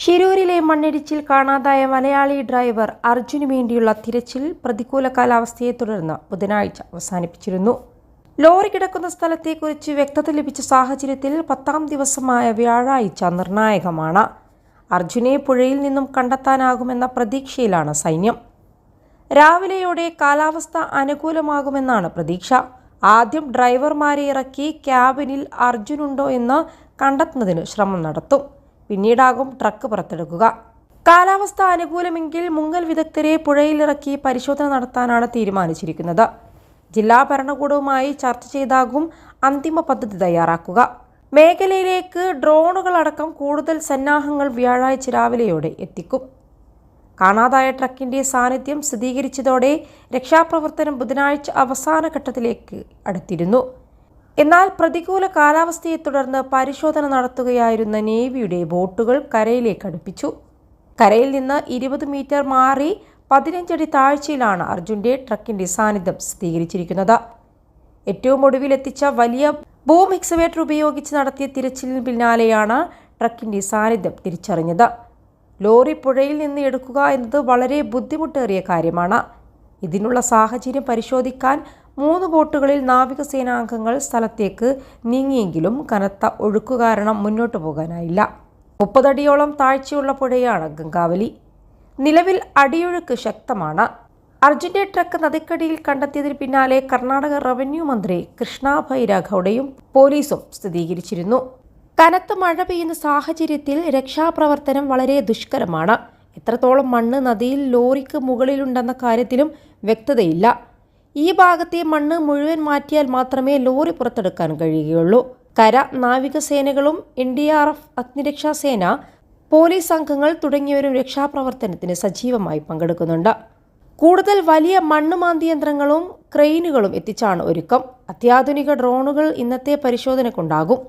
ഷിരൂരിലെ മണ്ണിടിച്ചിൽ കാണാതായ മലയാളി ഡ്രൈവർ അർജുനു വേണ്ടിയുള്ള തിരച്ചിൽ പ്രതികൂല കാലാവസ്ഥയെ തുടർന്ന് ബുധനാഴ്ച അവസാനിപ്പിച്ചിരുന്നു. ലോറി കിടക്കുന്ന സ്ഥലത്തെക്കുറിച്ച് വ്യക്തത ലഭിച്ച സാഹചര്യത്തിൽ 10ാം ദിവസമായ വ്യാഴാഴ്ച നിർണായകമാണ്. അർജുനെ പുഴയിൽ നിന്നും കണ്ടെത്താനാകുമെന്ന പ്രതീക്ഷയിലാണ് സൈന്യം. രാവിലെയോടെ കാലാവസ്ഥ അനുകൂലമാകുമെന്നാണ് പ്രതീക്ഷ. ആദ്യം ഡ്രൈവർമാരെ ഇറക്കി ക്യാബിനിൽ അർജുനുണ്ടോ എന്ന് കണ്ടെത്തുന്നതിന് ശ്രമം നടത്തും. പിന്നീടാകും ട്രക്ക് പുറത്തെടുക്കുക. കാലാവസ്ഥ അനുകൂലമെങ്കിൽ മുങ്ങൽ വിദഗ്ധരെ പുഴയിലിറക്കി പരിശോധന നടത്താനാണ് തീരുമാനിച്ചിരിക്കുന്നത്. ജില്ലാ ഭരണകൂടവുമായി ചർച്ച ചെയ്താകും അന്തിമ പദ്ധതി തയ്യാറാക്കുക. മേഖലയിലേക്ക് ഡ്രോണുകളടക്കം കൂടുതൽ സന്നാഹങ്ങൾ വ്യാഴാഴ്ച രാവിലെയോടെ എത്തിക്കും. കാണാതായ ട്രക്കിന്റെ സാന്നിധ്യം സ്ഥിരീകരിച്ചതോടെ രക്ഷാപ്രവർത്തനം ബുധനാഴ്ച അവസാന ഘട്ടത്തിലേക്ക് അടുത്തിരുന്നു. എന്നാൽ പ്രതികൂല കാലാവസ്ഥയെ തുടർന്ന് പരിശോധന നടത്തുകയായിരുന്ന നേവിയുടെ ബോട്ടുകൾ കരയിലേക്ക് അടുപ്പിച്ചു. കരയിൽ നിന്ന് 20 മീറ്റർ മാറി 15 അടി താഴ്ചയിലാണ് അർജുന്റെ ട്രക്കിന്റെ സാന്നിധ്യം സ്ഥിരീകരിച്ചിരിക്കുന്നത്. ഏറ്റവും ഒടുവിലെത്തിച്ച വലിയ ബൂം എക്സ്കവേറ്റർ ഉപയോഗിച്ച് നടത്തിയ തിരച്ചിലിന് പിന്നാലെയാണ് ട്രക്കിന്റെ സാന്നിധ്യം തിരിച്ചറിഞ്ഞത്. ലോറി പുഴയിൽ നിന്ന് എടുക്കുക എന്നത് വളരെ ബുദ്ധിമുട്ടേറിയ കാര്യമാണ്. ഇതിനുള്ള സാഹചര്യം പരിശോധിക്കാൻ 3 ബോട്ടുകളിൽ നാവികസേനാംഗങ്ങൾ സ്ഥലത്തേക്ക് നീങ്ങിയെങ്കിലും കനത്ത ഒഴുക്കു കാരണം മുന്നോട്ടു പോകാനായില്ല. 30 അടിയോളം താഴ്ചയുള്ള പുഴയാണ് ഗംഗാവലി. നിലവിൽ അടിയൊഴുക്ക് ശക്തമാണ്. അർജുന്റെ ട്രക്ക് നദിക്കടിയിൽ കണ്ടെത്തിയതിന് പിന്നാലെ കർണാടക റവന്യൂ മന്ത്രി കൃഷ്ണ ഭൈരഗൌഡയും പോലീസും സ്ഥിരീകരിച്ചിരുന്നു. കനത്ത മഴ പെയ്യുന്ന സാഹചര്യത്തിൽ രക്ഷാപ്രവർത്തനം വളരെ ദുഷ്കരമാണ്. എത്രത്തോളം മണ്ണ് നദിയിൽ ലോറിക്ക് മുകളിലുണ്ടെന്ന കാര്യത്തിലും വ്യക്തതയില്ല. ഈ ഭാഗത്തെ മണ്ണ് മുഴുവൻ മാറ്റിയാൽ മാത്രമേ ലോറി പുറത്തെടുക്കാൻ കഴിയുകയുള്ളൂ. കര നാവികസേനകളും NDRF, അഗ്നിരക്ഷാസേന, പോലീസ് സംഘങ്ങൾ തുടങ്ങിയവരും രക്ഷാപ്രവർത്തനത്തിന് സജീവമായി പങ്കെടുക്കുന്നുണ്ട്. കൂടുതൽ വലിയ മണ്ണുമാന്തി യന്ത്രങ്ങളും ക്രെയിനുകളും എത്തിച്ചാണ് ഒരുക്കം. അത്യാധുനിക ഡ്രോണുകൾ ഇന്നത്തെ പരിശോധനയ്ക്കുണ്ടാകും.